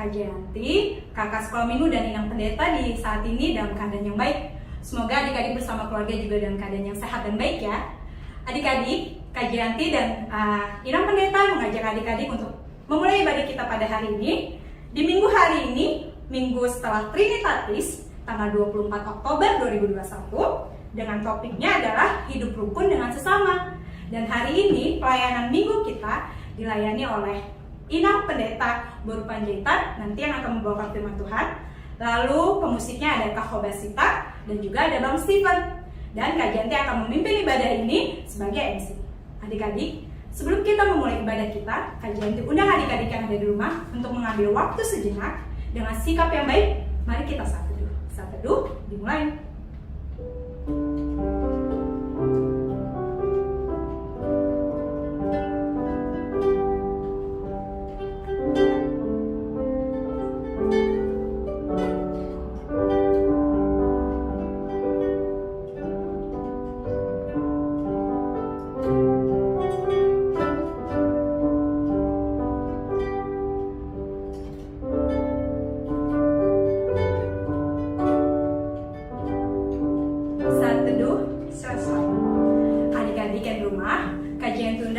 Kak Jayanti, kakak sekolah minggu dan Inang Pendeta di saat ini dalam keadaan yang baik. Semoga adik-adik bersama keluarga juga dalam keadaan yang sehat dan baik ya. Adik-adik, Kak Jayanti dan Inang Pendeta mengajak adik-adik untuk memulai ibadah kita pada hari ini. Di minggu hari ini, minggu setelah Trinitatis, tanggal 24 Oktober 2021, dengan topiknya adalah hidup rukun dengan sesama. Dan hari ini pelayanan minggu kita dilayani oleh Inang Pendeta Boru Panjaitan, nanti yang akan membawakan firman Tuhan. Lalu pemusiknya ada Kak Hobasita dan juga ada Bang Steven. Dan Kak Janti akan memimpin ibadah ini sebagai MC. Adik-adik, sebelum kita memulai ibadah kita, Kak Janti undang adik-adik yang ada di rumah untuk mengambil waktu sejenak dengan sikap yang baik. Mari kita saat teduh. Saat teduh dimulai.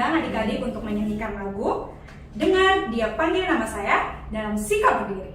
Adik-adik untuk menyanyikan lagu dengan Dia Panggil Nama Saya dalam sikap berdiri.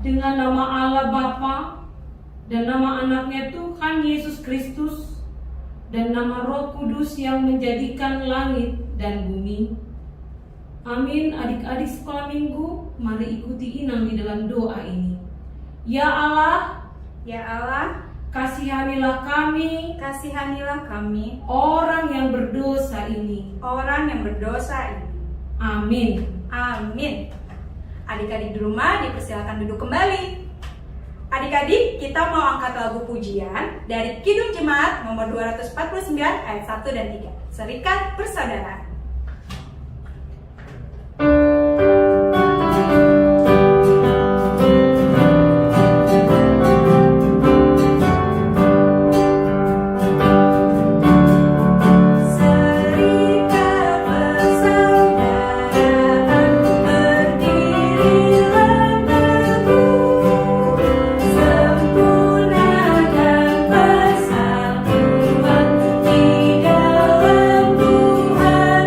Dengan nama Allah Bapa dan nama anaknya Tuhan Yesus Kristus dan nama Roh Kudus yang menjadikan langit dan bumi. Amin. Adik-adik sekolah minggu, mari ikuti Inang di dalam doa ini. Ya Allah, kasihanilah kami, orang yang berdosa ini. Amin. Amin. Adik-adik di rumah dipersilakan duduk kembali. Adik-adik, kita mau angkat lagu pujian dari Kidung Jemaat nomor 249 ayat 1 dan 3. Serikat Persaudaraan. Tuhan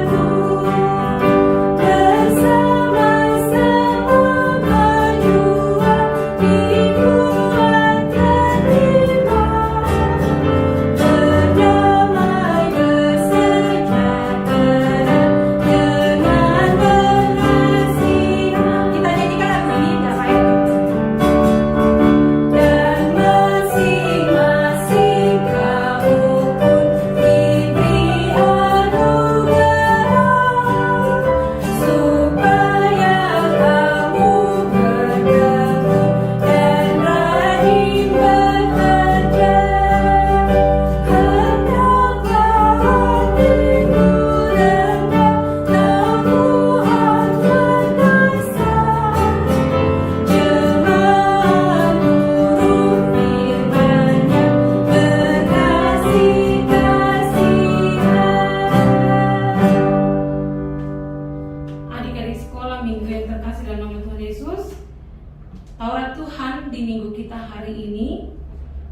Taurat Tuhan di minggu kita hari ini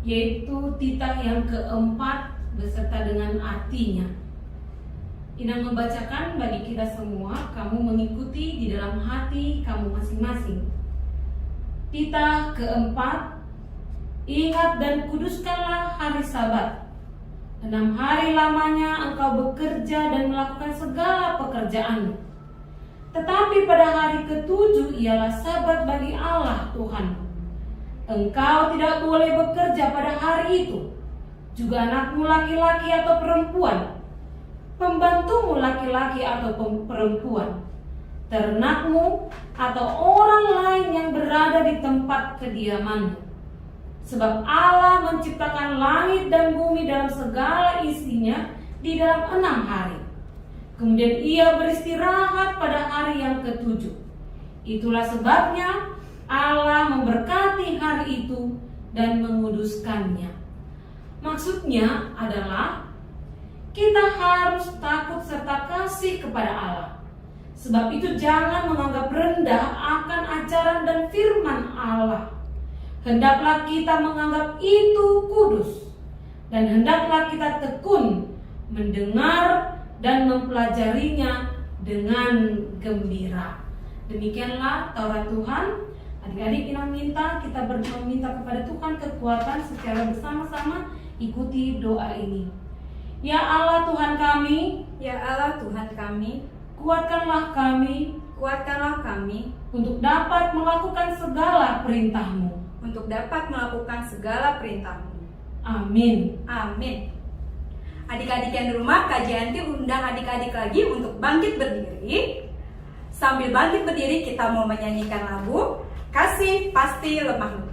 yaitu titah yang keempat beserta dengan artinya. Inang membacakan bagi kita semua, kamu mengikuti di dalam hati kamu masing-masing. Titah keempat, ingat dan kuduskanlah hari Sabat. 6 hari lamanya engkau bekerja dan melakukan segala pekerjaanmu. Tetapi pada hari ke-7 ialah Sabat bagi Allah Tuhanmu. Engkau tidak boleh bekerja pada hari itu, juga anakmu laki-laki atau perempuan, pembantumu laki-laki atau perempuan, ternakmu atau orang lain yang berada di tempat kediamanmu. Sebab Allah menciptakan langit dan bumi dalam segala isinya di dalam 6 hari. Kemudian ia beristirahat pada hari yang ke-7. Itulah sebabnya Allah memberkati hari itu dan menguduskannya. Maksudnya adalah kita harus takut serta kasih kepada Allah. Sebab itu jangan menganggap rendah akan ajaran dan firman Allah. Hendaklah kita menganggap itu kudus, dan hendaklah kita tekun mendengar dan mempelajarinya dengan gembira. Demikianlah Taurat Tuhan. Adik-adik kita meminta kepada Tuhan kekuatan secara bersama-sama ikuti doa ini. Ya Allah Tuhan kami, Ya Allah Tuhan kami, kuatkanlah kami untuk dapat melakukan segala perintah-Mu. Amin. Amin. Adik-adik yang di rumah, Kak Jayanti undang adik-adik lagi untuk bangkit berdiri. Sambil bangkit berdiri kita mau menyanyikan lagu Kasih Pasti Lemah Lembut.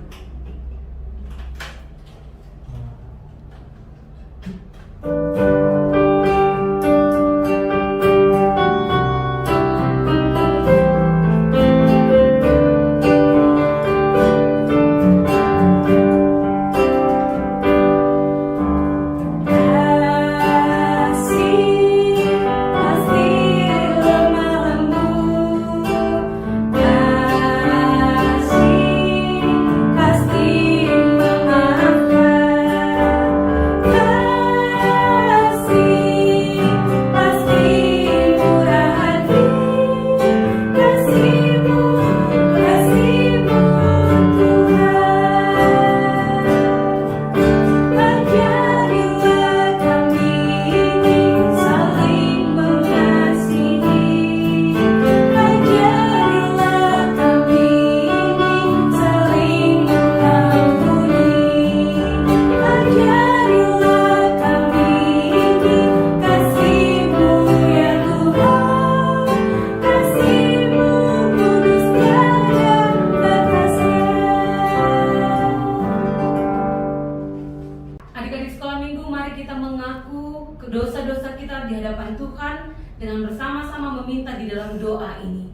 dosa-dosa kita di hadapan Tuhan dengan bersama-sama meminta di dalam doa ini.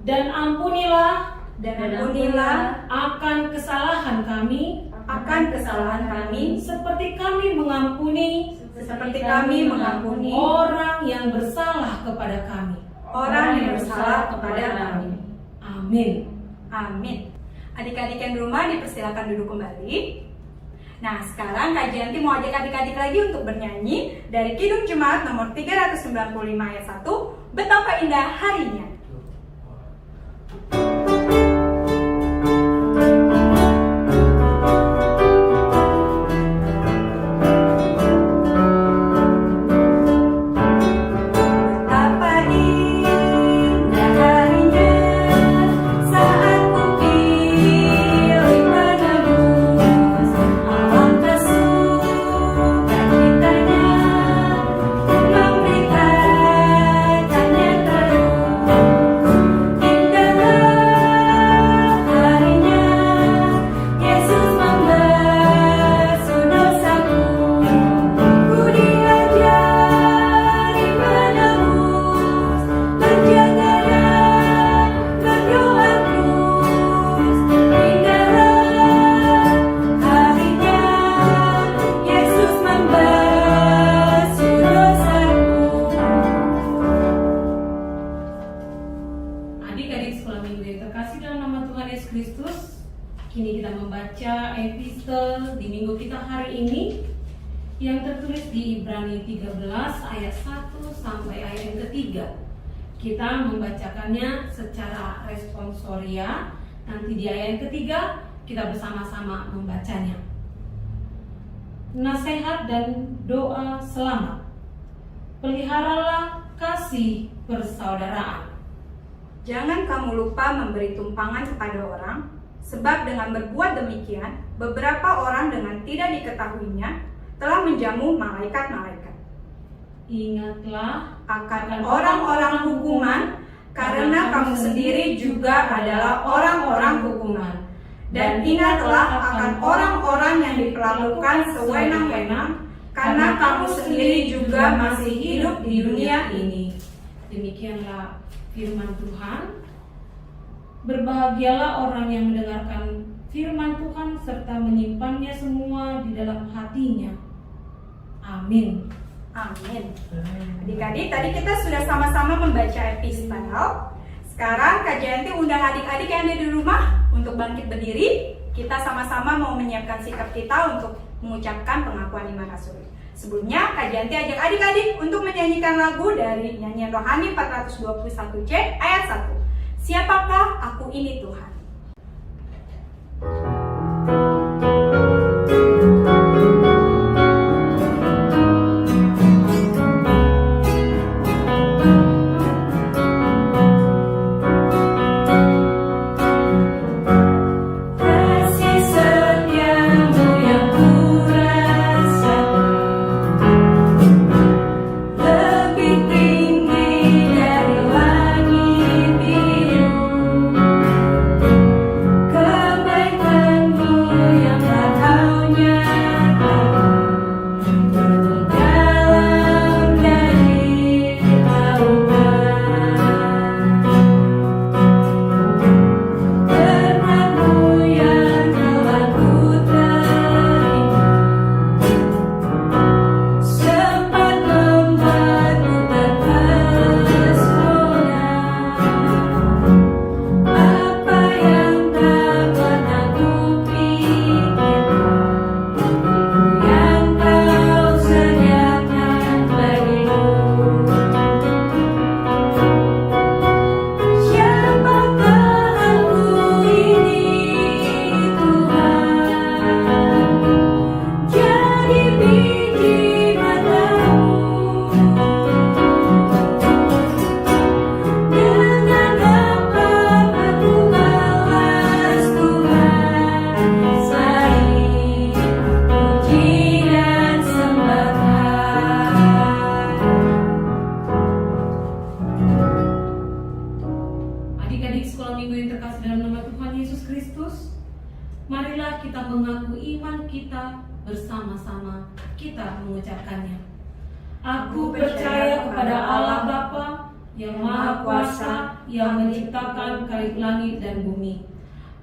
Dan ampunilah akan kesalahan kami seperti kami mengampuni orang yang bersalah kepada kami. Amin. Amin. Adik-adik yang di rumah dipersilakan duduk kembali. Nah, sekarang Kak Jayanti mau ajak adik-adik lagi untuk bernyanyi dari Kidung Jemaat nomor 395 ayat 1, Betapa Indah Harinya. Indah Kini kita membaca epistle di minggu kita hari ini yang tertulis di Ibrani 13 ayat 1 sampai ayat yang ketiga. Kita membacakannya secara responsoria. Nanti di ayat yang ketiga kita bersama-sama membacanya. Nasihat dan doa selamat. Peliharalah kasih persaudaraan. Jangan kamu lupa memberi tumpangan kepada orang, sebab dengan berbuat demikian, beberapa orang dengan tidak diketahuinya telah menjamu malaikat-malaikat. Ingatlah Akan orang-orang hukuman, karena kamu sendiri juga adalah orang-orang hukuman. Dan ingatlah akan orang-orang yang diperlakukan sewenang-wenang, karena kamu sendiri juga masih hidup di dunia ini. Demikianlah firman Tuhan. Berbahagialah orang yang mendengarkan firman Tuhan serta menyimpannya semua di dalam hatinya. Amin. Amin. Adik-adik, tadi kita sudah sama-sama membaca epistel. Sekarang Kak Jayanti undang adik-adik yang ada di rumah untuk bangkit berdiri. Kita sama-sama mau menyiapkan sikap kita untuk mengucapkan pengakuan iman rasuli. Sebelumnya, Kak Jayanti ajak adik-adik untuk menyanyikan lagu dari nyanyian rohani 421C ayat 1. Siapakah aku ini Tuhan? Marilah kita mengaku iman kita bersama-sama, kita mengucapkannya. Aku percaya kepada Allah Bapa yang Maha Kuasa, yang menciptakan langit dan bumi.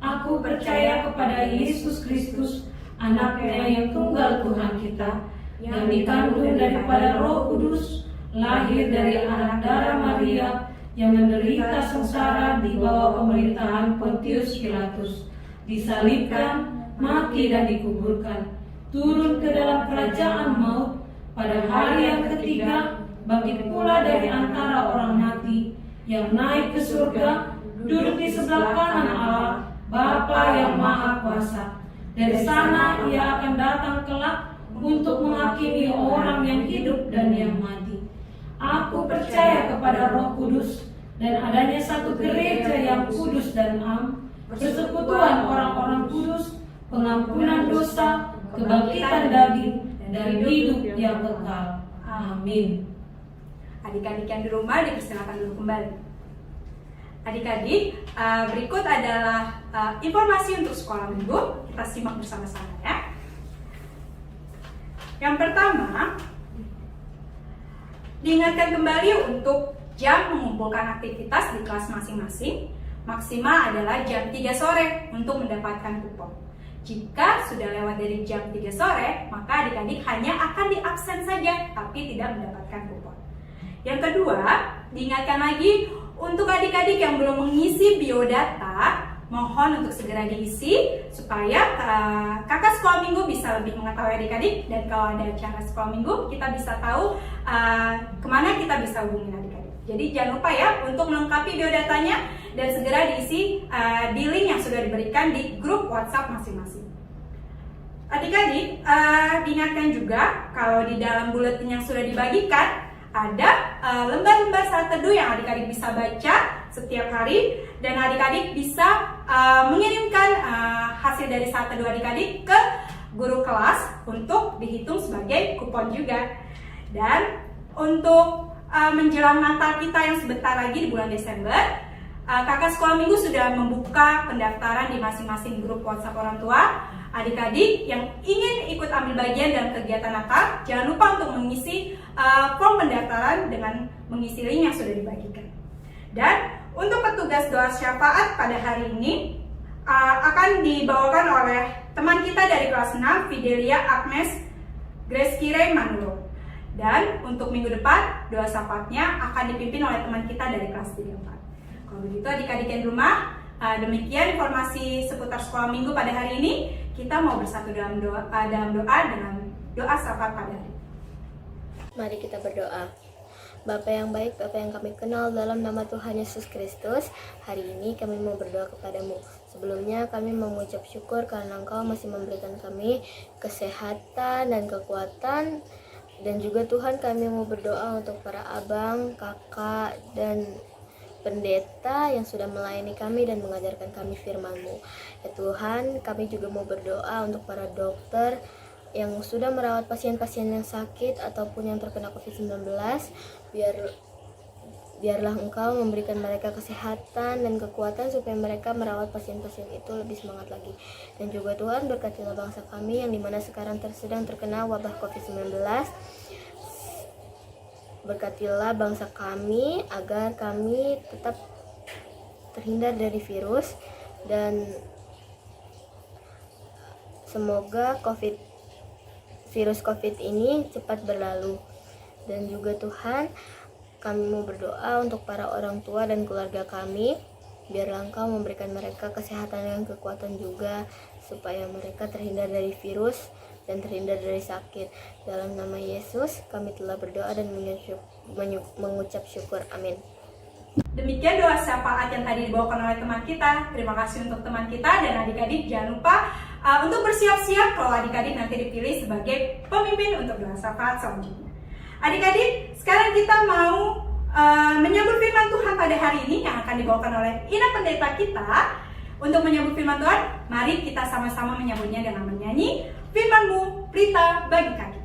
Aku percaya kepada Yesus Kristus, Anaknya yang tunggal Tuhan kita, yang dikandung daripada Roh Kudus, lahir dari anak darah Maria, yang menderita sengsara di bawah pemerintahan Pontius Pilatus, disalibkan, mati dan dikuburkan, turun ke dalam kerajaan maut, pada hari yang ketiga bangkit pula dari antara orang mati, yang naik ke surga, duduk di sebelah kanan Allah, Bapa yang Maha Kuasa. Dari sana Ia akan datang kelak untuk menghakimi orang yang hidup dan yang mati. Aku percaya kepada Roh Kudus dan adanya satu gereja yang kudus dan am, persekutuan orang-orang kudus, pengampunan dosa, kebangkitan daging, dan hidup yang kekal. Amin. Adik-adik yang di rumah dipersilakan dulu kembali. Adik-adik, berikut adalah informasi untuk sekolah minggu. Kita simak bersama-sama ya. Yang pertama, diingatkan kembali untuk jam mengumpulkan aktivitas di kelas masing-masing. Maksimal adalah jam 3 sore untuk mendapatkan kupon. Jika sudah lewat dari jam 3 sore, maka adik-adik hanya akan diabsen saja, tapi tidak mendapatkan kupon. Yang kedua, diingatkan lagi untuk adik-adik yang belum mengisi biodata, mohon untuk segera diisi supaya kakak sekolah minggu bisa lebih mengetahui adik-adik, dan kalau ada acara sekolah minggu kita bisa tahu kemana kita bisa hubungi adik-adik. Jadi jangan lupa ya untuk melengkapi biodatanya dan segera diisi di link yang sudah diberikan di grup WhatsApp masing-masing. Adik-adik, diingatkan juga kalau di dalam buletin yang sudah dibagikan ada lembar-lembar saat teduh yang adik-adik bisa baca setiap hari, dan adik-adik bisa mengirimkan hasil dari saat teduh adik-adik ke guru kelas untuk dihitung sebagai kupon juga. Dan untuk menjelang Natal kita yang sebentar lagi di bulan Desember, kakak sekolah minggu sudah membuka pendaftaran di masing-masing grup WhatsApp orang tua. Adik-adik yang ingin ikut ambil bagian dalam kegiatan Natal, jangan lupa untuk mengisi form pendaftaran dengan mengisi link yang sudah dibagikan. Dan untuk petugas doa syafaat pada hari ini akan dibawakan oleh teman kita dari kelas 6, Fidelia Agnes Grace Kire Manuro. Dan untuk minggu depan, doa syafaatnya akan dipimpin oleh teman kita dari kelas 3-4. Kalau begitu adik-adik yang di rumah, demikian informasi seputar sekolah minggu pada hari ini. Kita mau bersatu dalam doa dengan doa syafaat pada hari ini. Mari kita berdoa. Bapa yang baik, Bapa yang kami kenal, dalam nama Tuhan Yesus Kristus, hari ini kami mau berdoa kepadamu. Sebelumnya kami mengucap syukur karena Engkau masih memberikan kami kesehatan dan kekuatan. Dan juga Tuhan, kami mau berdoa untuk para abang, kakak, dan pendeta yang sudah melayani kami dan mengajarkan kami firman-Mu. Ya Tuhan, kami juga mau berdoa untuk para dokter yang sudah merawat pasien-pasien yang sakit ataupun yang terkena COVID-19. Biarlah Engkau memberikan mereka kesehatan dan kekuatan supaya mereka merawat pasien-pasien itu lebih semangat lagi. Dan juga Tuhan, berkatilah bangsa kami yang dimana sekarang sedang terkena wabah COVID-19. Berkatilah bangsa kami agar kami tetap terhindar dari virus, dan semoga virus COVID ini cepat berlalu. Dan juga Tuhan, kami mau berdoa untuk para orang tua dan keluarga kami, biarlah Engkau memberikan mereka kesehatan dan kekuatan juga supaya mereka terhindar dari virus dan terhindar dari sakit. Dalam nama Yesus kami telah berdoa dan mengucap syukur. Amin. Demikian doa syafaat yang tadi dibawakan oleh teman kita. Terima kasih untuk teman kita, dan adik-adik jangan lupa untuk bersiap-siap kalau adik-adik nanti dipilih sebagai pemimpin untuk doa syafaat selanjutnya. Adik-adik, sekarang kita mau menyambut firman Tuhan pada hari ini yang akan dibawakan oleh Ina pendeta kita. Untuk menyambut firman Tuhan, mari kita sama-sama menyambutnya dengan menyanyi Firman-Mu, Pelita bagi kaki.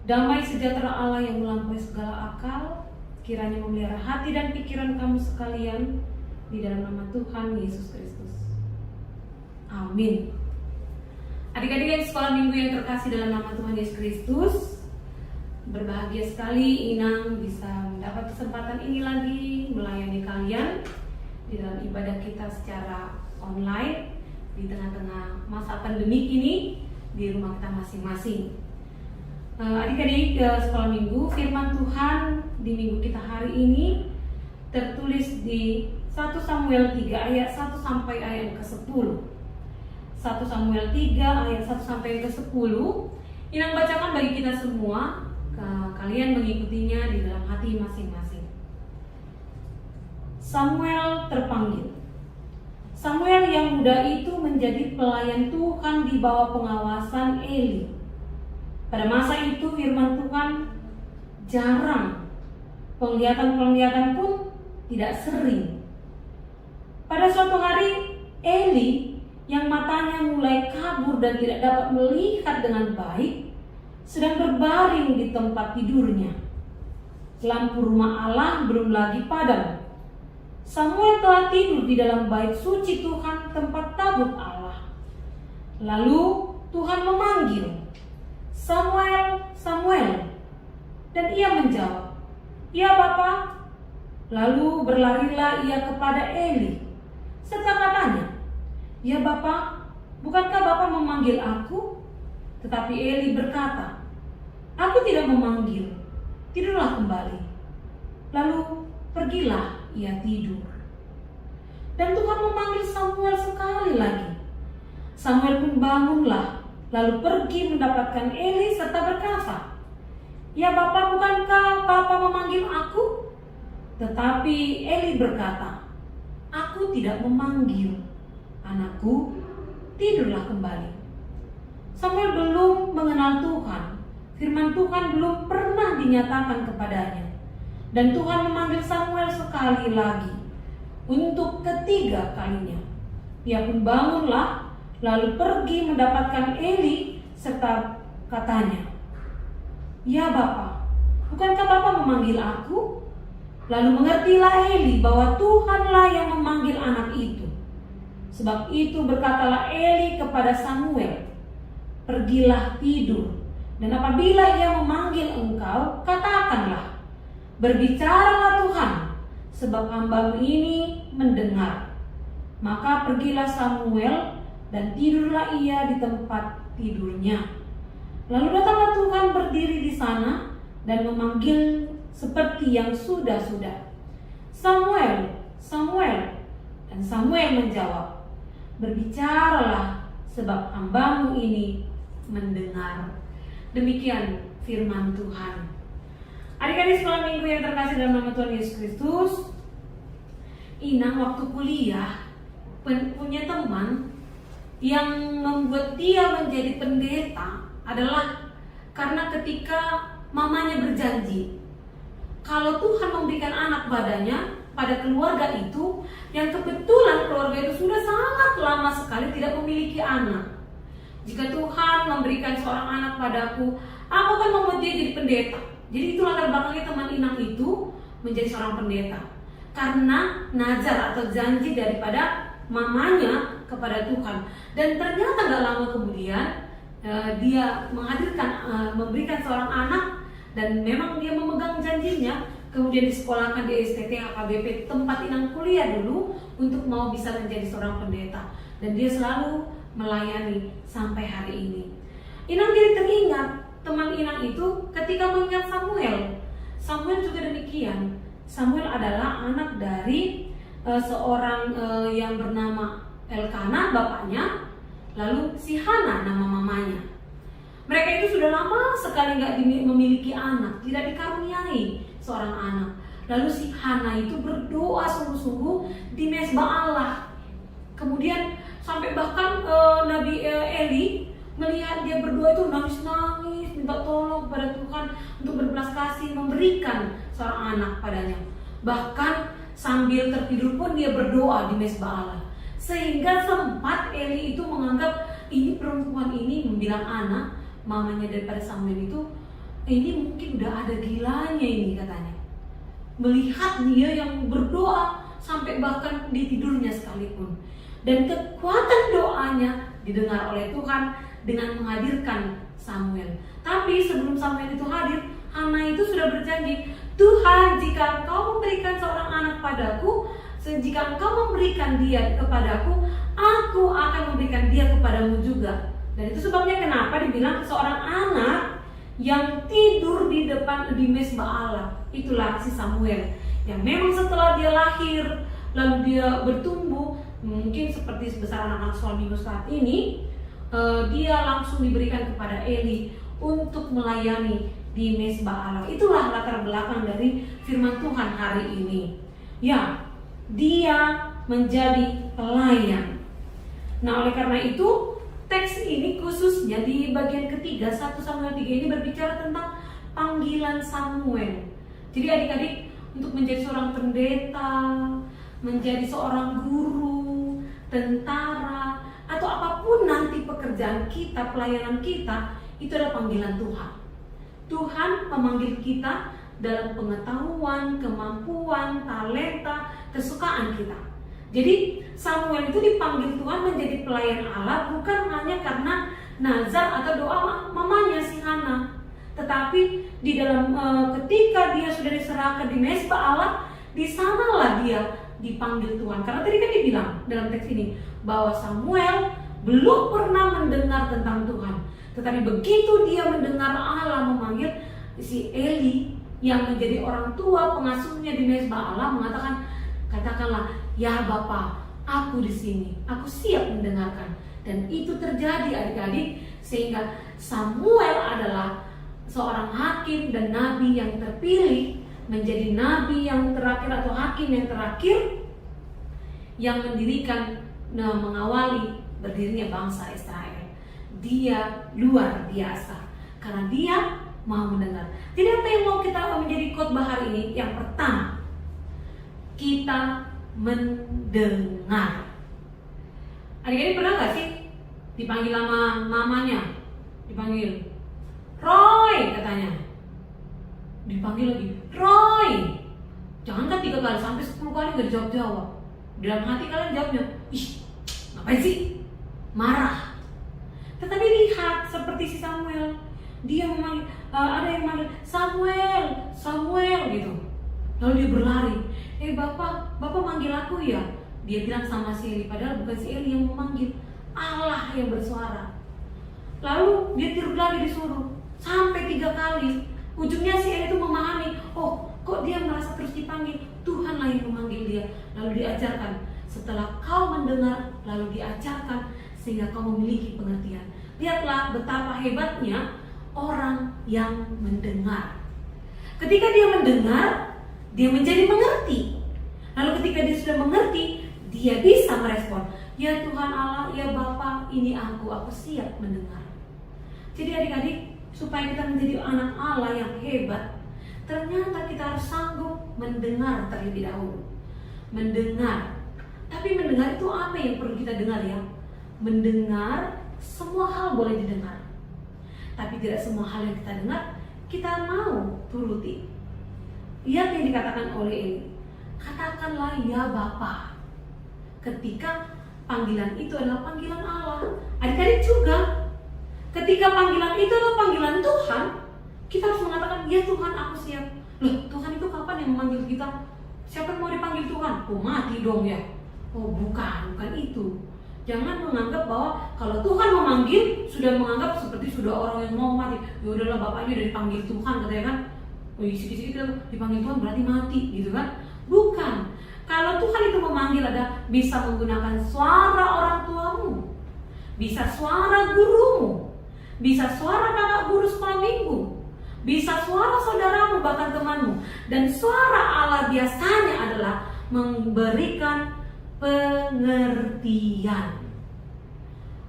Damai sejahtera Allah yang melampaui segala akal, kiranya memelihara hati dan pikiran kamu sekalian di dalam nama Tuhan Yesus Kristus. Amin. Adik-adik yang sekolah minggu yang terkasih dalam nama Tuhan Yesus Kristus, berbahagia sekali Inang bisa mendapat kesempatan ini lagi melayani kalian di dalam ibadah kita secara online di tengah-tengah masa pandemik ini di rumah kita masing-masing. Adik-adik sekolah minggu, firman Tuhan di minggu kita hari ini tertulis di 1 Samuel 3 ayat 1 sampai ayat ke-10. 1 Samuel 3 ayat 1 sampai ke-10. Inang bacakan bagi kita semua, kalian mengikutinya di dalam hati masing-masing. Samuel terpanggil. Samuel yang muda itu menjadi pelayan Tuhan di bawah pengawasan Eli. Pada masa itu firman Tuhan jarang, penglihatan pun tidak sering. Pada suatu hari Eli yang matanya mulai kabur dan tidak dapat melihat dengan baik sedang berbaring di tempat tidurnya. Lampu rumah Allah belum lagi padam. Samuel telah tidur di dalam bait suci Tuhan, tempat tabut Allah. Lalu Tuhan memanggil, "Samuel, Samuel." Dan ia menjawab, "Ya Bapa." Lalu berlarilah ia kepada Eli serta katanya, "Ya Bapa, bukankah Bapa memanggil aku?" Tetapi Eli berkata, "Aku tidak memanggil, tidurlah kembali." Lalu pergilah ia tidur. Dan Tuhan memanggil Samuel sekali lagi. Samuel pun bangunlah, lalu pergi mendapatkan Eli serta berkata, "Ya Bapa, bukankah Bapa memanggil aku?" Tetapi Eli berkata, "Aku tidak memanggil, anakku, tidurlah kembali." Samuel belum mengenal Tuhan. Firman Tuhan belum pernah dinyatakan kepadanya. Dan Tuhan memanggil Samuel sekali lagi, untuk ketiga kalinya. Ia pun bangunlah, lalu pergi mendapatkan Eli serta katanya, "Ya Bapa, bukankah Bapa memanggil aku?" Lalu mengertilah Eli bahwa Tuhanlah yang memanggil anak itu. Sebab itu berkatalah Eli kepada Samuel, "Pergilah tidur, dan apabila ia memanggil engkau, katakanlah, berbicaralah Tuhan, sebab hamba-Mu ini mendengar." Maka pergilah Samuel dan tidurlah ia di tempat tidurnya. Lalu datanglah Tuhan berdiri di sana dan memanggil seperti yang sudah-sudah, "Samuel, Samuel." Dan Samuel menjawab, "Berbicaralah, sebab hamba-Mu ini mendengar." Demikian firman Tuhan. Adik-adik sekolah minggu yang terkasih dalam nama Tuhan Yesus Kristus, Inang waktu kuliah punya teman yang membuat dia menjadi pendeta adalah karena ketika mamanya berjanji, kalau Tuhan memberikan anak pada keluarga itu, yang kebetulan keluarga itu sudah sangat lama sekali tidak memiliki anak. Jika Tuhan memberikan seorang anak padaku, aku akan membuat dia jadi pendeta. Jadi itu latar belakangnya teman Inang itu menjadi seorang pendeta, karena nazar atau janji daripada mamanya kepada Tuhan. Dan ternyata gak lama kemudian dia memberikan seorang anak, dan memang dia memegang janjinya. Kemudian disekolahkan di STT HKBP tempat Inang kuliah dulu untuk mau bisa menjadi seorang pendeta. Dan dia selalu melayani sampai hari ini. Inang jadi teringat teman Inang itu ketika mengingat Samuel. Samuel juga demikian. Samuel adalah anak dari seorang yang bernama Elkana bapaknya, lalu si Hana nama mamanya. Mereka itu sudah lama sekali nggak memiliki anak, tidak dikaruniai seorang anak. Lalu si Hana itu berdoa sungguh-sungguh di mezbah Allah. Kemudian sampai bahkan Nabi Eli melihat dia berdoa itu nangis-nangis, minta tolong kepada Tuhan untuk berbelas kasih memberikan seorang anak padanya. Bahkan sambil tertidur pun dia berdoa di mezbah Allah. Sehingga sempat Eli itu menganggap ini perempuan ini, membilang anak mamanya daripada Samuel itu, ini mungkin udah ada gilanya ini katanya. Melihat dia yang berdoa sampai bahkan di tidurnya sekalipun. Dan kekuatan doanya didengar oleh Tuhan dengan menghadirkan Samuel. Tapi sebelum Samuel itu hadir, Hana itu sudah berjanji, Tuhan, jika Engkau memberikan seorang anak padaku, jika Engkau memberikan dia kepadaku, aku akan memberikan dia kepadamu juga. Dan itu sebabnya kenapa dibilang seorang anak yang tidur di depan di mezbah Allah. Itulah si Samuel, yang memang setelah dia lahir, lalu dia bertumbuh, mungkin seperti sebesar anak-anak suamiku saat ini, dia langsung diberikan kepada Eli untuk melayani di mezbah Allah. Itulah latar belakang dari firman Tuhan hari ini. Ya, dia menjadi pelayan. Nah, oleh karena itu teks ini khususnya di bagian ketiga 1 Samuel 3 ini berbicara tentang panggilan Samuel. Jadi adik-adik, untuk menjadi seorang pendeta, menjadi seorang guru, tentara, atau apapun nanti pekerjaan kita, pelayanan kita, itu adalah panggilan Tuhan. Tuhan memanggil kita dalam pengetahuan, kemampuan, talenta, kesukaan kita. Jadi Samuel itu dipanggil Tuhan menjadi pelayan Allah bukan hanya karena nazar atau doa mamanya si Hana, tetapi di dalam ketika dia sudah diserahkan di mezbah Allah, di sanalah dia dipanggil Tuhan. Karena tadi kan dibilang dalam teks ini bahwa Samuel belum pernah mendengar tentang Tuhan, tetapi begitu dia mendengar Allah memanggil, si Eli yang menjadi orang tua pengasuhnya di mezbah Allah mengatakan, katakanlah, ya Bapa, aku di sini, aku siap mendengarkan. Dan itu terjadi adik-adik, sehingga Samuel adalah seorang hakim dan nabi yang terpilih menjadi nabi yang terakhir atau hakim yang terakhir yang mendirikan, mengawali berdirinya bangsa Israel. Dia luar biasa karena dia mau mendengar. Jadi apa yang mau kita menjadi khotbah hari ini? Yang pertama, kita mendengar. Adik-adik pernah gak sih dipanggil sama mamanya? Dipanggil Roy katanya. Dipanggil lagi Roy. Jangan kan 3 kali, sampai 10 kali gak dijawab-jawab. Dalam hati kalian jawabnya, ih ngapain sih? Marah. Tetapi lihat seperti si Samuel, dia memanggil, ada yang manggil Samuel, Samuel gitu. Lalu dia berlari, Bapak manggil aku ya? Dia bilang sama si Eli, padahal bukan si Eli yang memanggil, Allah yang bersuara. Lalu dia berlari disuruh sampai 3 kali. Ujungnya si Eli itu memahami, oh kok dia merasa terus dipanggil, Tuhanlah yang memanggil dia. Lalu diajarkan, setelah kau mendengar, lalu diajarkan sehingga kau memiliki pengertian. Lihatlah betapa hebatnya orang yang mendengar. Ketika dia mendengar, dia menjadi mengerti. Lalu ketika dia sudah mengerti, dia bisa merespon, ya Tuhan Allah, ya Bapa, ini aku siap mendengar. Jadi adik-adik, supaya kita menjadi anak Allah yang hebat, ternyata kita harus sanggup mendengar terlebih dahulu. Mendengar. Tapi mendengar itu apa yang perlu kita dengar ya? Mendengar, semua hal boleh didengar. Tapi tidak semua hal yang kita dengar, kita mau turuti. Lihat yang dikatakan oleh Eli. Katakanlah ya Bapa. Ketika panggilan itu adalah panggilan Allah. Adik-adik juga, ketika panggilan itu adalah panggilan Tuhan, kita harus mengatakan, ya Tuhan aku siap. Loh, Tuhan itu kapan yang memanggil kita? Siapa yang mau dipanggil Tuhan? Oh mati dong ya. Oh bukan itu. Jangan menganggap bahwa kalau Tuhan memanggil, sudah menganggap seperti sudah orang yang mau mati. Ya udahlah, bapaknya udah dipanggil Tuhan katanya kan. Oh sikit-sikit dipanggil Tuhan berarti mati gitu kan. Bukan. Kalau Tuhan itu memanggil, ada bisa menggunakan suara orang tuamu, bisa suara gurumu, bisa suara kakak guru sekolah minggu, bisa suara saudaramu bahkan temanmu. Dan suara Allah biasanya adalah memberikan pengertian.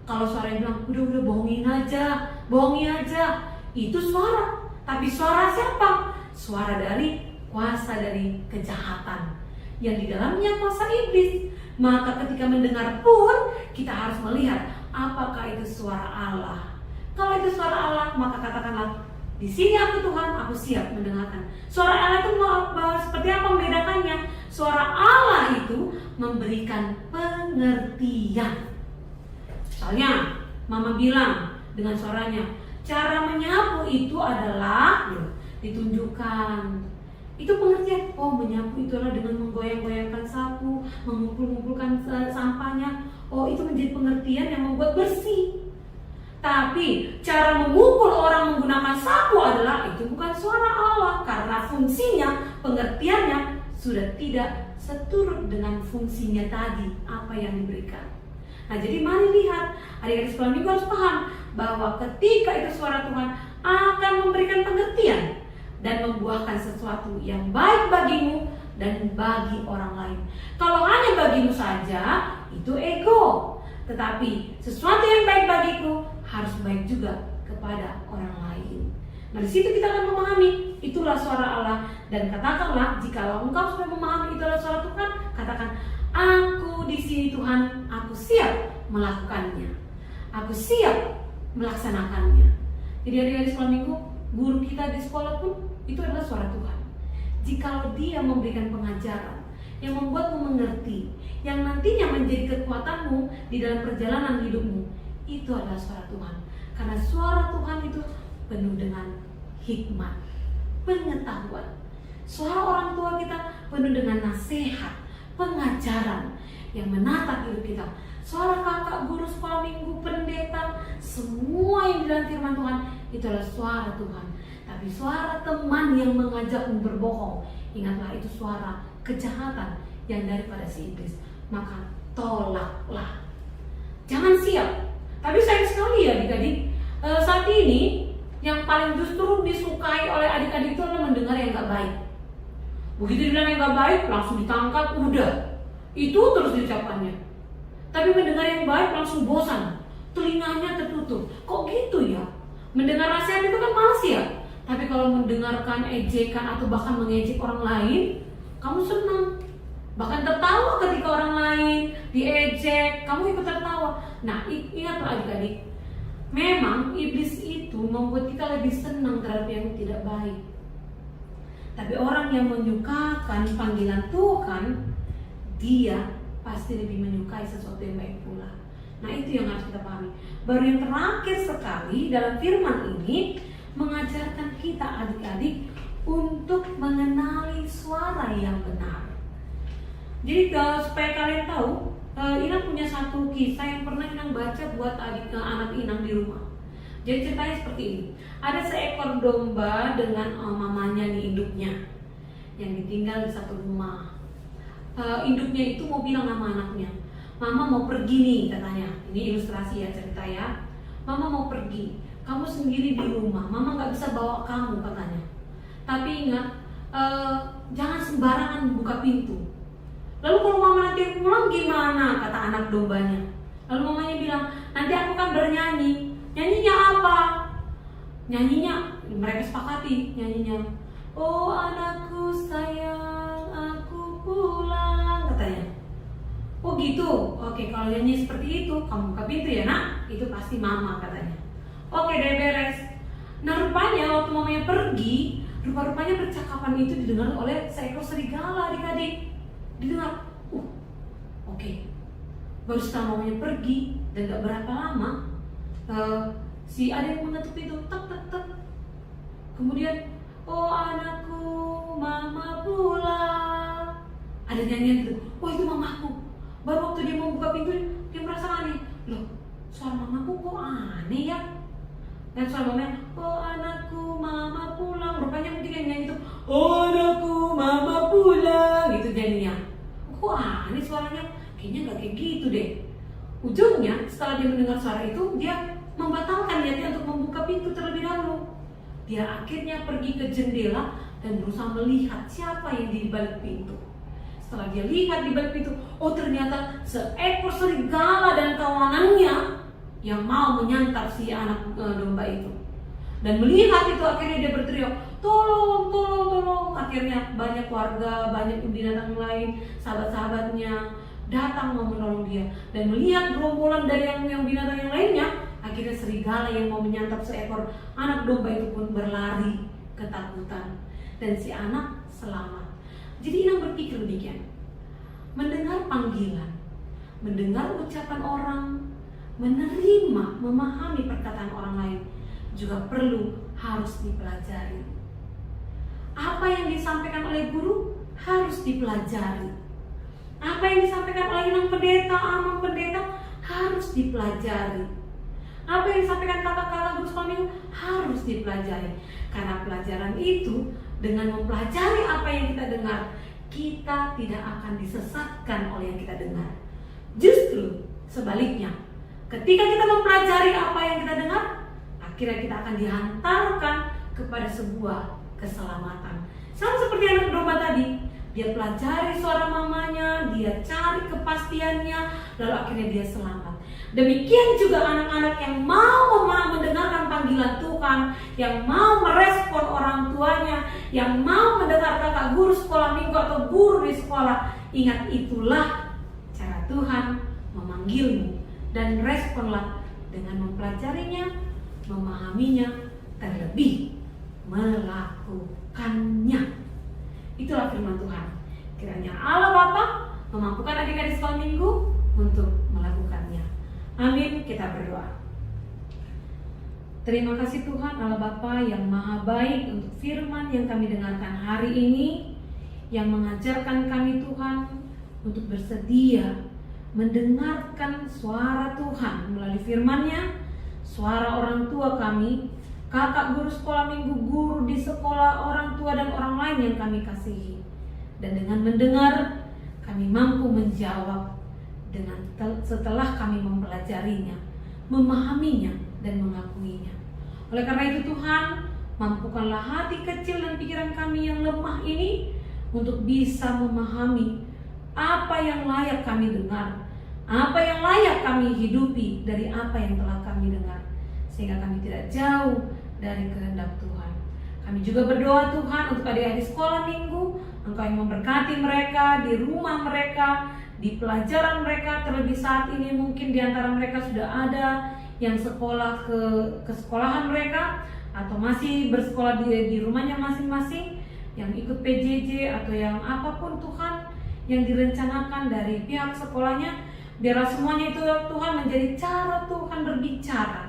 Kalau suara yang bilang udah bohongin aja, itu suara. Tapi suara siapa? Suara dari kuasa dari kejahatan yang di dalamnya kuasa iblis. Maka ketika mendengar pun kita harus melihat apakah itu suara Allah. Kalau itu suara Allah, maka katakanlah, di sini aku Tuhan, aku siap mendengarkan. Suara Allah itu seperti apa membedakannya? Suara Allah itu memberikan pengertian. Misalnya, Mama bilang, dengan suaranya. Cara menyapu itu adalah ditunjukkan. Itu pengertian, oh menyapu itu adalah dengan menggoyang-goyangkan sapu, mengumpul-ngumpulkan sampahnya. Oh itu menjadi pengertian yang membuat bersih. Tapi cara memukul orang menggunakan sapu adalah itu bukan suara Allah, karena fungsinya, pengertiannya sudah tidak seturut dengan fungsinya tadi apa yang diberikan. Nah jadi mari lihat, adik-adik sekolah minggu harus paham bahwa ketika itu suara Tuhan akan memberikan pengertian dan membuahkan sesuatu yang baik bagimu dan bagi orang lain. Kalau hanya bagimu saja, itu ego. Tetapi sesuatu yang baik bagiku harus baik juga kepada orang lain. Nah di situ kita akan memahami itulah suara Allah, dan katakanlah jikalau engkau sudah memahami itulah suara Tuhan, katakan, aku di sini Tuhan, aku siap melakukannya, aku siap melaksanakannya. Jadi adik-adik sekolah minggu, guru kita di sekolah pun itu adalah suara Tuhan. Jikalau dia memberikan pengajaran yang membuatmu mengerti, yang nantinya menjadi kekuatanmu di dalam perjalanan hidupmu, itu adalah suara Tuhan. Karena suara Tuhan itu penuh dengan hikmat, pengetahuan. Suara orang tua kita penuh dengan nasihat, pengajaran yang menatap hidup kita. Suara kakak, guru sekolah minggu, pendeta, semua yang di dalam firman Tuhan itu adalah suara Tuhan. Tapi suara teman yang mengajakmu berbohong, ingatlah itu suara kejahatan yang daripada si iblis. Maka tolaklah, jangan siap. Tapi sayang sekali ya adik-adik, saat ini yang paling justru disukai oleh adik-adik itu adalah mendengar yang gak baik. Begitu dibilang yang gak baik, langsung ditangkap, udah. Itu terus diucapkannya. Tapi mendengar yang baik langsung bosan, telinganya tertutup. Kok gitu ya? Mendengar nasihat itu kan malas ya. Tapi kalau mendengarkan ejekan atau bahkan mengejek orang lain, kamu senang. Bahkan tertawa ketika orang lain diejek, kamu ikut tertawa. Nah ingatlah adik-adik, memang iblis itu membuat kita lebih senang terhadap yang tidak baik. Tapi orang yang menyukakan panggilan Tuhan, dia pasti lebih menyukai sesuatu yang baik pula. Nah itu yang harus kita pahami. Baru yang terakhir sekali dalam firman ini mengajarkan kita adik-adik untuk mengenali suara yang benar. Jadi supaya kalian tahu, Inang punya satu kisah yang pernah Inang baca buat anak Inang di rumah. Jadi ceritanya seperti ini. Ada seekor domba dengan mamanya nih, induknya, yang ditinggal di satu rumah. Induknya itu mau bilang sama anaknya, mama mau pergi nih katanya. Ini ilustrasi ya, cerita ya. Mama mau pergi, kamu sendiri di rumah, mama gak bisa bawa kamu katanya. Tapi ingat, jangan sembarangan buka pintu. Lalu kalau mama nanti pulang gimana, kata anak dombanya. Lalu mamanya bilang, nanti aku kan bernyanyi. Nyanyinya apa? Nyanyinya, mereka sepakati nyanyinya, oh anakku sayang, aku pulang, katanya. Oh gitu, oke, kalau nyanyi seperti itu, kamu buka pintu ya nak, itu pasti mama katanya. Oke deh, beres. Nah rupanya waktu mamanya pergi, rupanya percakapan itu didengar oleh seekor serigala adik-adik. Didengar, oke. Baru setelah mamanya pergi dan gak berapa lama, si ada yang mengetuk pintu, tek tek tek. Kemudian, oh anakku, mama pulang. Ada nyanyian gitu, oh itu mamaku. Baru waktu dia mau buka pintu, dia merasa aneh. Loh, suara mamaku kok aneh ya? Dan suara mamanya, oh anakku, mama pulang. Rupanya mungkin yang nyanyi itu, oh anakku, mama pulang. Gitu jadinya. Kok aneh suaranya? Kayaknya gak kayak gitu deh. Ujungnya, setelah dia mendengar suara itu, dia membatalkan niatnya untuk membuka pintu terlebih dahulu. Dia akhirnya pergi ke jendela dan berusaha melihat siapa yang di balik pintu. Setelah dia lihat di balik pintu, oh ternyata seekor serigala dan kawanannya yang mau menyantap si anak domba itu. Dan melihat itu akhirnya dia berteriak, tolong, tolong, tolong. Akhirnya banyak warga, banyak binatang lain, sahabat-sahabatnya datang mau menolong dia. Dan melihat gerombolan dari yang binatang yang lainnya, akhirnya serigala yang mau menyantap seekor anak domba itu pun berlari ketakutan. Dan si anak selamat. Jadi Inang berpikir demikian. Mendengar panggilan, mendengar ucapan orang, menerima, memahami perkataan orang lain juga harus dipelajari. Apa yang disampaikan oleh guru harus dipelajari. Apa yang disampaikan oleh inang pendeta, amang pendeta harus dipelajari. Apa yang disampaikan kakak-kakak guru sekolah minggu harus dipelajari. Karena pelajaran itu, dengan mempelajari apa yang kita dengar, kita tidak akan disesatkan oleh yang kita dengar. Justru sebaliknya, ketika kita mempelajari apa yang kita dengar, akhirnya kita akan dihantarkan kepada sebuah keselamatan. Sama seperti anak domba tadi, dia pelajari suara mamanya, dia cari kepastiannya, lalu akhirnya dia selamat. Demikian juga anak-anak yang mau mendengarkan panggilan Tuhan, yang mau merespon orang tuanya, yang mau mendengar kakak guru sekolah minggu atau guru di sekolah. Ingat, itulah cara Tuhan memanggilmu, dan responlah dengan mempelajarinya, memahaminya, terlebih melakukannya. Itulah firman Tuhan. Kiranya Allah Bapa memampukan adik-adik sekolah minggu untuk melakukannya. Amin. Kita berdoa. Terima kasih Tuhan Allah Bapa yang maha baik untuk firman yang kami dengarkan hari ini, yang mengajarkan kami Tuhan untuk bersedia mendengarkan suara Tuhan melalui firman-Nya, suara orang tua kami, kakak guru sekolah minggu, guru di sekolah, orang tua dan orang lain yang kami kasihi. Dan dengan mendengar, kami mampu menjawab setelah kami mempelajarinya, memahaminya, dan mengakuinya. Oleh karena itu Tuhan, mampukanlah hati kecil dan pikiran kami yang lemah ini untuk bisa memahami apa yang layak kami dengar, apa yang layak kami hidupi dari apa yang telah kami dengar, sehingga kami tidak jauh dari kehendak Tuhan. Kami juga berdoa Tuhan untuk adik-adik sekolah minggu, Engkau yang memberkati mereka di rumah mereka, di pelajaran mereka. Terlebih saat ini mungkin di antara mereka sudah ada yang sekolah ke sekolahan mereka, atau masih bersekolah di rumahnya masing-masing, yang ikut PJJ atau yang apapun Tuhan yang direncanakan dari pihak sekolahnya. Biarlah semuanya itu Tuhan menjadi cara Tuhan berbicara.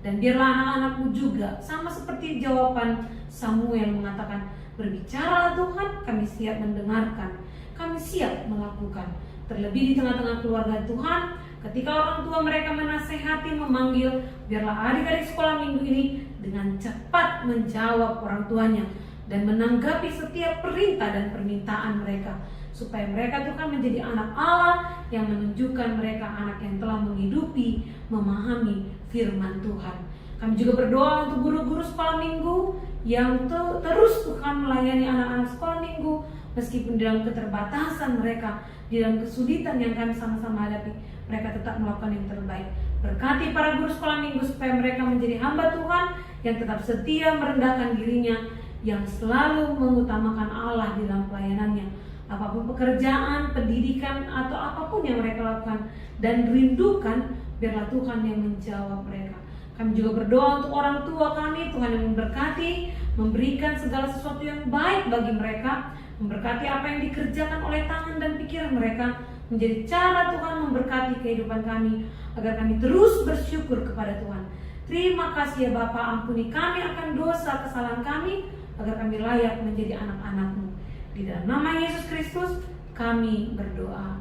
Dan biarlah anak-anakmu juga, sama seperti jawaban Samuel mengatakan, berbicara Tuhan, kami siap mendengarkan, kami siap melakukan. Terlebih di tengah-tengah keluarga Tuhan, ketika orang tua mereka menasehati, memanggil, biarlah adik-adik sekolah minggu ini dengan cepat menjawab orang tuanya dan menanggapi setiap perintah dan permintaan mereka, supaya mereka Tuhan menjadi anak Allah yang menunjukkan mereka anak yang telah menghidupi, memahami firman Tuhan. Kami juga berdoa untuk guru-guru sekolah minggu yang terus Tuhan melayani anak-anak sekolah minggu, meskipun dalam keterbatasan mereka, di dalam kesulitan yang kami sama-sama hadapi, mereka tetap melakukan yang terbaik. Berkati para guru sekolah minggu supaya mereka menjadi hamba Tuhan yang tetap setia merendahkan dirinya, yang selalu mengutamakan Allah di dalam pelayanannya. Apapun pekerjaan, pendidikan, atau apapun yang mereka lakukan dan rindukan, biarlah Tuhan yang menjawab mereka. Kami juga berdoa untuk orang tua kami, Tuhan yang memberkati, memberikan segala sesuatu yang baik bagi mereka, memberkati apa yang dikerjakan oleh tangan dan pikiran mereka, menjadi cara Tuhan memberkati kehidupan kami, agar kami terus bersyukur kepada Tuhan. Terima kasih ya Bapa, ampuni kami akan dosa kesalahan kami, agar kami layak menjadi anak-anak-Mu. Di dalam nama Yesus Kristus kami berdoa.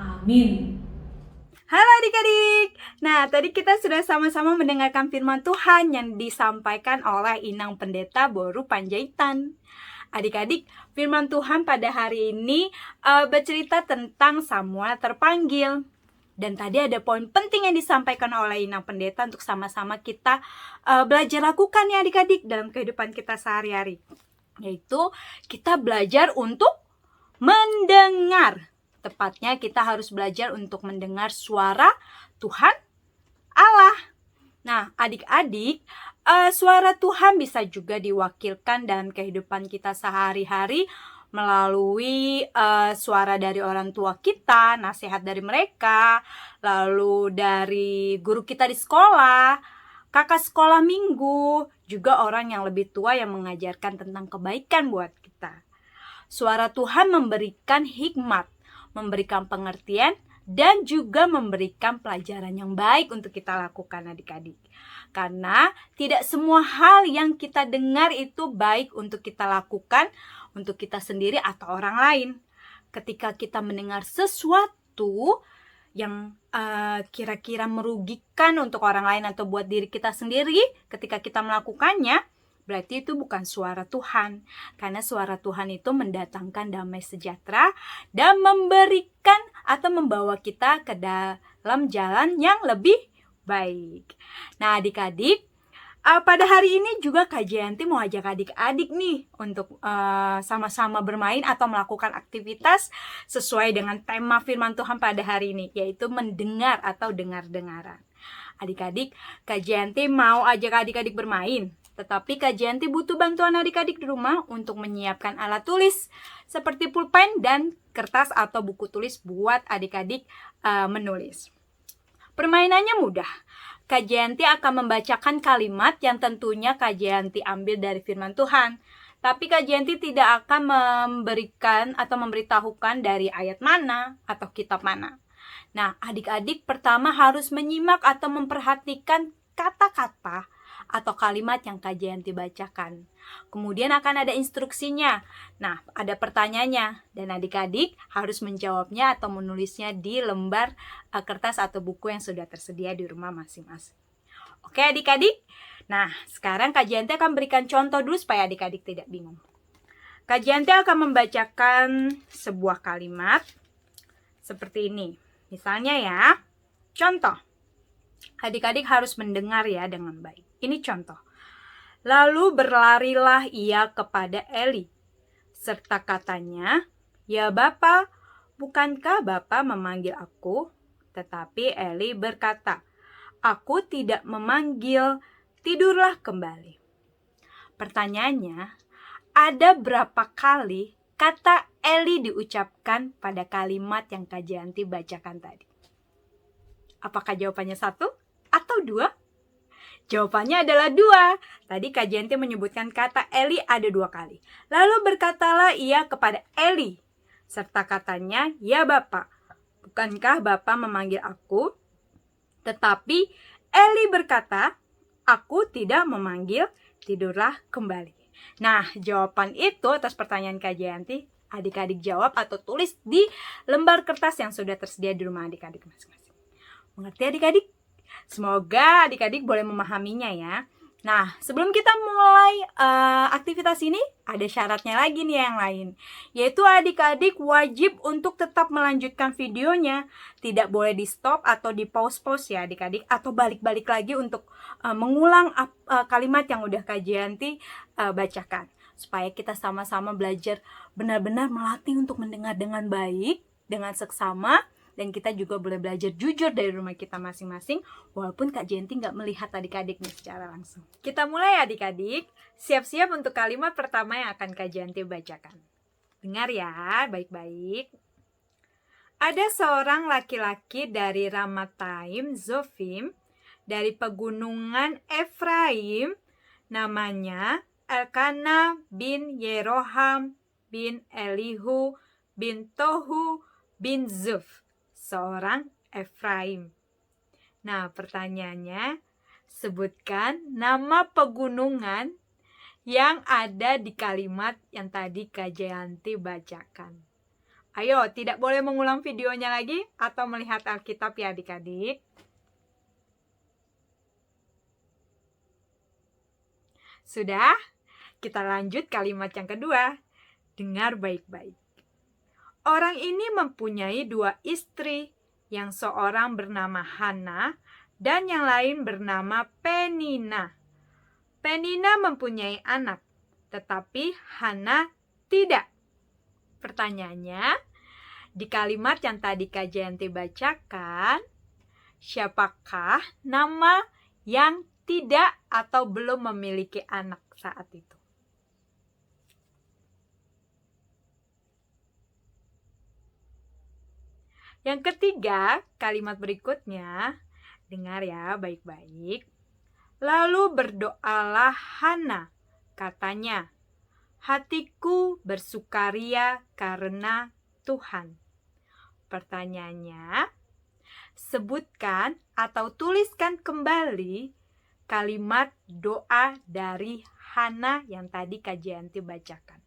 Amin. Halo adik-adik. Nah, tadi kita sudah sama-sama mendengarkan firman Tuhan yang disampaikan oleh Inang Pendeta Boru Panjaitan. Adik-adik, firman Tuhan pada hari ini bercerita tentang Samuel terpanggil. Dan tadi ada poin penting yang disampaikan oleh Inang Pendeta untuk sama-sama kita belajar lakukan ya adik-adik dalam kehidupan kita sehari-hari. Yaitu kita belajar untuk mendengar. Tepatnya kita harus belajar untuk mendengar suara Tuhan Allah. Nah adik-adik, suara Tuhan bisa juga diwakilkan dalam kehidupan kita sehari-hari melalui suara dari orang tua kita, nasihat dari mereka, lalu dari guru kita di sekolah, kakak sekolah minggu, juga orang yang lebih tua yang mengajarkan tentang kebaikan buat kita. Suara Tuhan memberikan hikmat, memberikan pengertian, dan juga memberikan pelajaran yang baik untuk kita lakukan adik-adik. Karena tidak semua hal yang kita dengar itu baik untuk kita lakukan untuk kita sendiri atau orang lain. Ketika kita mendengar sesuatu yang kira-kira merugikan untuk orang lain atau buat diri kita sendiri, ketika kita melakukannya, berarti itu bukan suara Tuhan. Karena suara Tuhan itu mendatangkan damai sejahtera dan memberikan atau membawa kita ke dalam jalan yang lebih baik. Nah adik-adik, pada hari ini juga Kak Jayanti mau ajak adik-adik nih untuk sama-sama bermain atau melakukan aktivitas sesuai dengan tema firman Tuhan pada hari ini, yaitu mendengar atau dengar-dengaran. Adik-adik, Kak Jayanti mau ajak adik-adik bermain. Tetapi Kak Jayanti butuh bantuan adik-adik di rumah untuk menyiapkan alat tulis seperti pulpen dan kertas atau buku tulis buat adik-adik menulis. Permainannya mudah. Kak Jayanti akan membacakan kalimat yang tentunya Kak Jayanti ambil dari firman Tuhan. Tapi Kak Jayanti tidak akan memberikan atau memberitahukan dari ayat mana atau kitab mana. Nah, adik-adik pertama harus menyimak atau memperhatikan kata-kata atau kalimat yang Kak Jayanti bacakan. Kemudian akan ada instruksinya. Nah, ada pertanyaannya dan adik-adik harus menjawabnya atau menulisnya di lembar kertas atau buku yang sudah tersedia di rumah masing-masing. Oke adik-adik? Nah, sekarang Kak Jayanti akan berikan contoh dulu supaya adik-adik tidak bingung. Kak Jayanti akan membacakan sebuah kalimat seperti ini. Misalnya ya, contoh. Adik-adik harus mendengar ya dengan baik. Ini contoh. Lalu berlarilah ia kepada Eli, serta katanya, "Ya Bapa, bukankah Bapa memanggil aku?" Tetapi Eli berkata, "Aku tidak memanggil, tidurlah kembali." Pertanyaannya, ada berapa kali kata Eli diucapkan pada kalimat yang Kak Jayanti bacakan tadi? Apakah jawabannya 1 atau 2? Jawabannya adalah 2. Tadi Kak Jayanti menyebutkan kata Eli ada 2 kali. Lalu berkatalah ia kepada Eli, serta katanya, "Ya Bapa, bukankah Bapa memanggil aku?" Tetapi Eli berkata, "Aku tidak memanggil, tidurlah kembali." Nah, jawaban itu atas pertanyaan Kak Jayanti, adik-adik jawab atau tulis di lembar kertas yang sudah tersedia di rumah adik-adik masing-masing. Mengerti adik-adik? Semoga adik-adik boleh memahaminya ya. Nah, sebelum kita mulai aktivitas ini, ada syaratnya lagi nih yang lain. Yaitu adik-adik wajib untuk tetap melanjutkan videonya. Tidak boleh di stop atau di pause-pause ya adik-adik. Atau balik-balik lagi untuk mengulang kalimat yang udah Kak Jayanti bacakan. Supaya kita sama-sama belajar benar-benar melatih untuk mendengar dengan baik, dengan seksama. Dan kita juga boleh belajar jujur dari rumah kita masing-masing, walaupun Kak Jayanti nggak melihat adik-adik nih secara langsung. Kita mulai adik-adik, siap-siap untuk kalimat pertama yang akan Kak Jayanti bacakan. Dengar ya, baik-baik. Ada seorang laki-laki dari Ramataim Zofim, dari pegunungan Efraim, namanya Elkana bin Yeroham bin Elihu bin Tohu bin Zuf, seorang Efraim. Nah, pertanyaannya, sebutkan nama pegunungan yang ada di kalimat yang tadi Kak Jayanti bacakan. Ayo, tidak boleh mengulang videonya lagi atau melihat Alkitab ya adik-adik. Sudah? Kita lanjut kalimat yang kedua. Dengar baik-baik. Orang ini mempunyai 2 istri, yang seorang bernama Hana dan yang lain bernama Penina. Penina mempunyai anak, tetapi Hana tidak. Pertanyaannya, di kalimat yang tadi Kak Jayanti bacakan, siapakah nama yang tidak atau belum memiliki anak saat itu? Yang ketiga, kalimat berikutnya, dengar ya baik-baik. Lalu berdoalah Hana, katanya, "Hatiku bersukaria karena Tuhan. Pertanyaannya, sebutkan atau tuliskan kembali kalimat doa dari Hana yang tadi Kak Jayanti bacakan.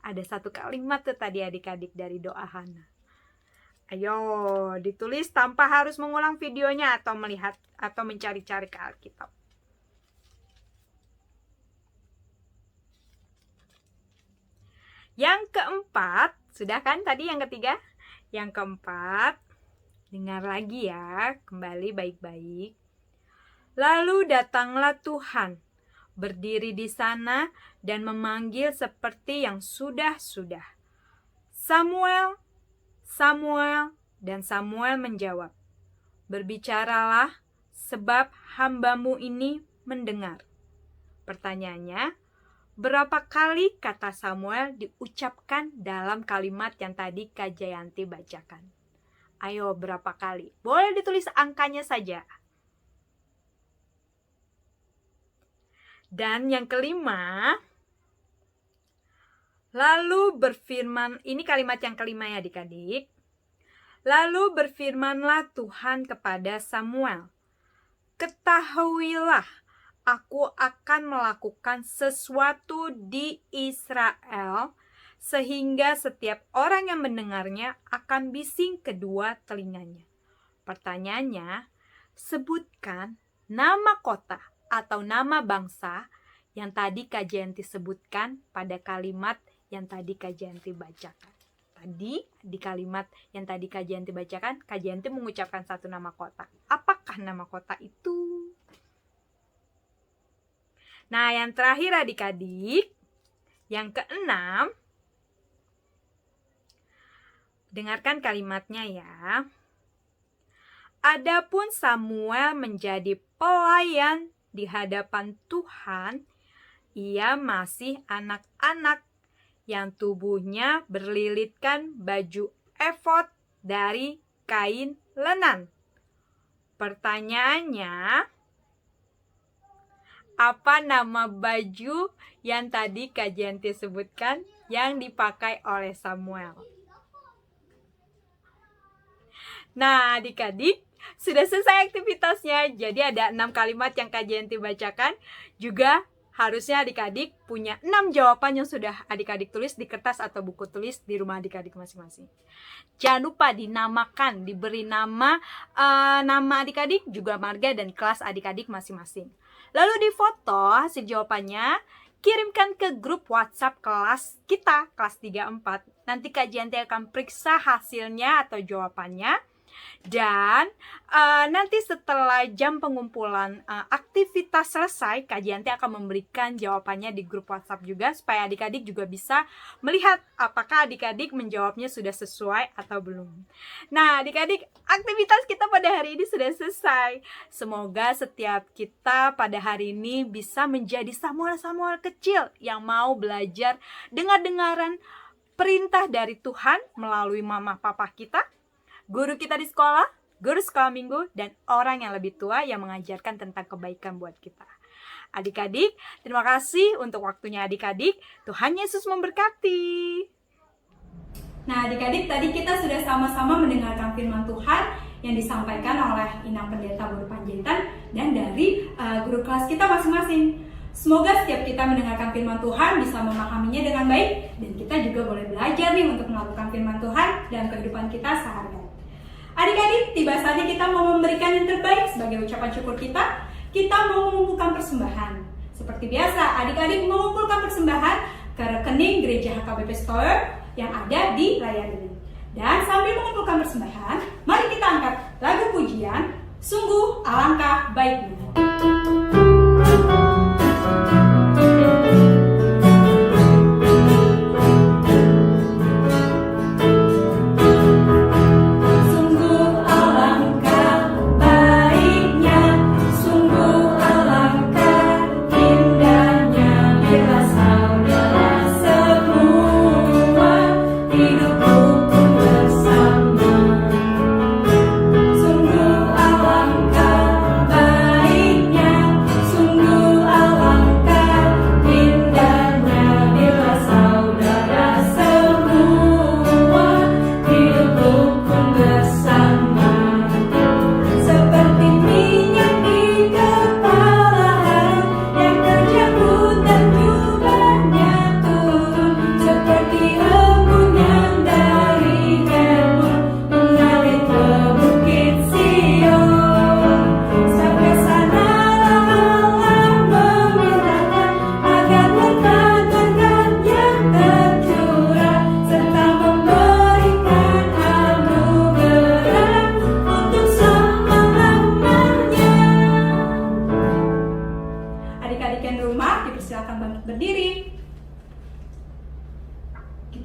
Ada satu kalimat tuh tadi adik-adik dari doa Hana. Ayo ditulis tanpa harus mengulang videonya atau melihat atau mencari-cari ke Alkitab. Yang keempat, sudah kan tadi yang ketiga? Yang keempat, dengar lagi ya, kembali baik-baik. Lalu datanglah Tuhan, berdiri di sana dan memanggil seperti yang sudah-sudah. Samuel, Samuel, dan Samuel menjawab, berbicaralah sebab hambamu ini mendengar. Pertanyaannya, berapa kali kata Samuel diucapkan dalam kalimat yang tadi Kak Jayanti bacakan? Ayo, berapa kali? Boleh ditulis angkanya saja. Dan yang kelima, lalu berfirman, ini kalimat yang kelima ya adik-adik. Lalu berfirmanlah Tuhan kepada Samuel, ketahuilah, aku akan melakukan sesuatu di Israel sehingga setiap orang yang mendengarnya akan bising kedua telinganya. Pertanyaannya, sebutkan nama kota atau nama bangsa yang tadi Kak Jayanti sebutkan pada kalimat yang tadi Kak Jayanti bacakan. Tadi di kalimat yang tadi Kak Jayanti bacakan, Kak Jayanti mengucapkan satu nama kota. Apakah nama kota itu? Nah, yang terakhir adik-adik, yang keenam, dengarkan kalimatnya ya. Adapun Samuel menjadi pelayan di hadapan Tuhan, ia masih anak-anak yang tubuhnya berlilitkan baju efod dari kain lenan. Pertanyaannya, apa nama baju yang tadi Kak Jayanti sebutkan yang dipakai oleh Samuel? Nah, adik-adik, sudah selesai aktivitasnya. Jadi ada 6 kalimat yang Kak Jayanti bacakan. Juga harusnya adik-adik punya 6 jawaban yang sudah adik-adik tulis di kertas atau buku tulis di rumah adik-adik masing-masing. Jangan lupa dinamakan, diberi nama adik-adik, juga marga dan kelas adik-adik masing-masing. Lalu difoto hasil jawabannya, kirimkan ke grup WhatsApp kelas kita, kelas 3-4. Nanti Kak Jayanti akan periksa hasilnya atau jawabannya. Dan nanti setelah jam pengumpulan aktivitas selesai, Kak Jayanti akan memberikan jawabannya di grup WhatsApp juga, supaya adik-adik juga bisa melihat apakah adik-adik menjawabnya sudah sesuai atau belum. Nah, adik-adik, aktivitas kita pada hari ini sudah selesai. Semoga setiap kita pada hari ini bisa menjadi Samuel-Samuel kecil yang mau belajar dengar-dengaran perintah dari Tuhan melalui mama papa kita, guru kita di sekolah, guru sekolah minggu, dan orang yang lebih tua yang mengajarkan tentang kebaikan buat kita. Adik-adik, terima kasih untuk waktunya adik-adik. Tuhan Yesus memberkati. Nah adik-adik, tadi kita sudah sama-sama mendengarkan firman Tuhan yang disampaikan oleh Inang Pendeta Boru Panjaitan dan dari guru kelas kita masing-masing. Semoga setiap kita mendengarkan firman Tuhan bisa memahaminya dengan baik, dan kita juga boleh belajar nih untuk melakukan firman Tuhan dalam kehidupan kita sehari-hari. Adik-adik, tiba saatnya kita mau memberikan yang terbaik sebagai ucapan syukur kita. Kita mau mengumpulkan persembahan. Seperti biasa, adik-adik mengumpulkan persembahan ke rekening Gereja HKBP Store yang ada di layar ini. Dan sambil mengumpulkan persembahan, mari kita angkat lagu pujian, Sungguh Alangkah Baiknya. Baiknya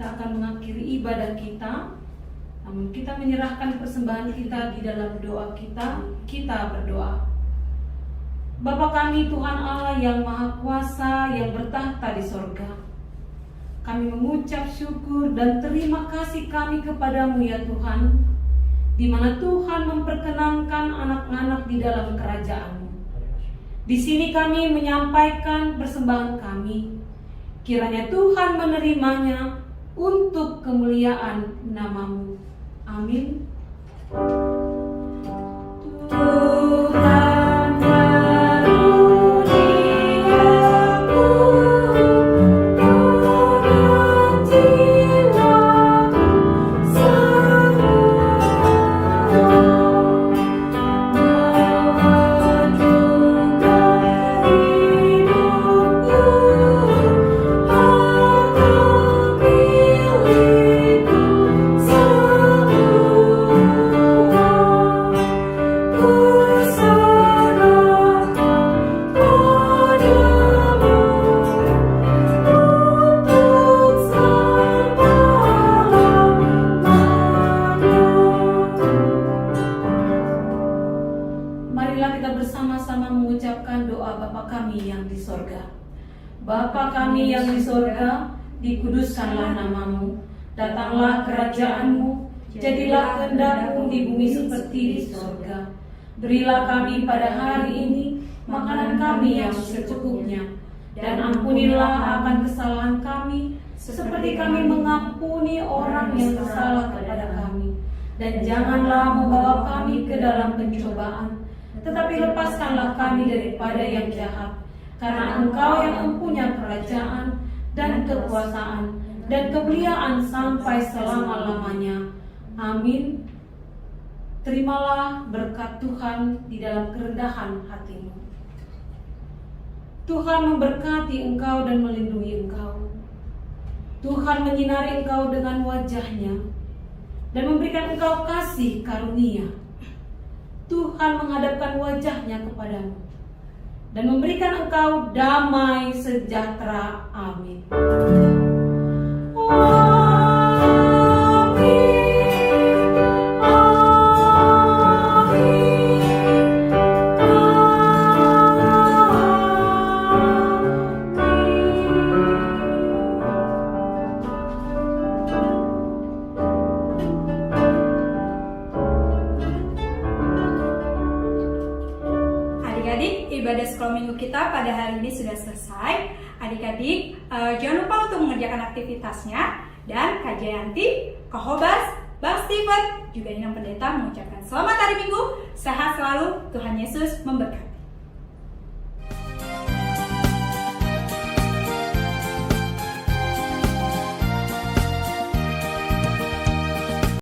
kita akan mengakhiri ibadah kita. Namun kita menyerahkan persembahan kita di dalam doa kita. Kita berdoa. Bapa kami Tuhan Allah yang Maha Kuasa yang bertahta di sorga, kami mengucap syukur dan terima kasih kami kepadamu ya Tuhan, di mana Tuhan memperkenankan anak-anak di dalam kerajaan-Mu. Di sini kami menyampaikan persembahan kami. Kiranya Tuhan menerimanya untuk kemuliaan nama-Mu. Amin. Tuhan karuniaku dengan jiwaku semua, bawa juga hidupku, harta milikku semua, ku serahkan padamu untuk selama-lamanya. Marilah kita bersama-sama mengucapkan doa Bapa kami yang di sorga. Bapa kami yang di sorga, dikuduskanlah namamu. Datanglah kerajaan-Mu, jadilah kehendak-Mu di bumi seperti di sorga. Berilah kami pada hari ini makanan kami yang secukupnya, dan ampunilah akan kesalahan kami, seperti kami mengampuni orang yang bersalah kepada kami. Dan janganlah membawa kami ke dalam pencobaan, tetapi lepaskanlah kami daripada yang jahat. Karena Engkau yang mempunyai kerajaan dan kekuasaan dan kemuliaan sampai selama-lamanya. Amin. Terimalah berkat Tuhan di dalam kerendahan hatimu. Tuhan memberkati engkau dan melindungi engkau. Tuhan menyinari engkau dengan wajah-Nya dan memberikan engkau kasih karunia. Tuhan menghadapkan wajah-Nya kepadamu dan memberikan engkau damai sejahtera. Amin. Adik-adik, ibadah sekolah minggu kita pada hari ini sudah selesai. Adik-adik, jangan lupa untuk mengerjakan aktivitasnya. Dan Kak Jayanti, Kak Hobas, Bang Steven, juga Inang Pendeta mengucapkan selamat hari Minggu, sehat selalu, Tuhan Yesus memberkati.